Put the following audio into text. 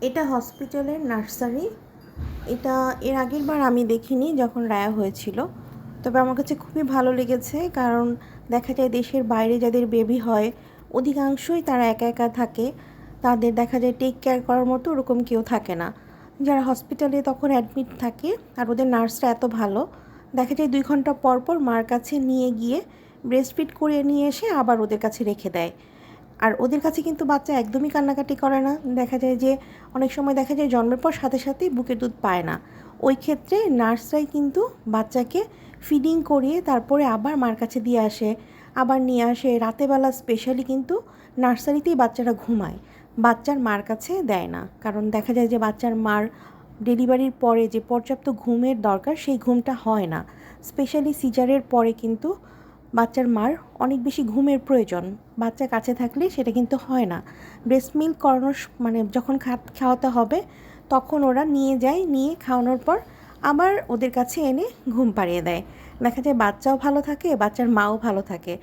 এটা হসপিটালের নার্সারি। এটা এর আগের বার আমি দেখিনি যখন রায়া হয়েছিল, তবে আমার কাছে খুবই ভালো লেগেছে। কারণ দেখা যায় দেশের বাইরে যাদের বেবি হয় অধিকাংশই তারা একা একা থাকে, তাদের দেখা যায় টেক কেয়ার করার মতো ওরকম কেউ থাকে না। যারা হসপিটালে তখন অ্যাডমিট থাকে আর ওদের নার্সরা এত ভালো, দেখা যায় 2 ঘন্টা পর পর মার কাছে নিয়ে গিয়ে ব্রেস্ট ফিড করিয়ে নিয়ে এসে আবার ওদের কাছে রেখে দেয়। আর ওদের কাছে কিন্তু বাচ্চা একদমই কান্নাকাটি করে না। দেখা যায় যে অনেক সময় দেখা যায় জন্মের পর সাথে সাথেই বুকের দুধ পায় না, ওই ক্ষেত্রে নার্সরাই কিন্তু বাচ্চাকে ফিডিং করিয়ে তারপরে আবার মার কাছে দিয়ে আসে, আবার নিয়ে আসে। রাতেবেলা স্পেশালি কিন্তু নার্সারিতেই বাচ্চারা ঘুমায়, বাচ্চার মার কাছে দেয় না। কারণ দেখা যায় যে বাচ্চার মার ডেলিভারির পরে যে পর্যাপ্ত ঘুমের দরকার সেই ঘুমটা হয় না। স্পেশালি সিজারের পরে কিন্তু বাচ্চার মার অনেক বেশি ঘুমের প্রয়োজন, বাচ্চা কাছে থাকলে সেটা কিন্তু হয় না। ব্রেস্ট মিল্ক করানোর মানে যখন খাওয়াতে হবে তখন ওরা নিয়ে যায়, নিয়ে খাওয়ানোর পর আবার ওদের কাছে এনে ঘুম পাড়িয়ে দেয়। দেখা যায় বাচ্চাও ভালো থাকে, বাচ্চার মাও ভালো থাকে।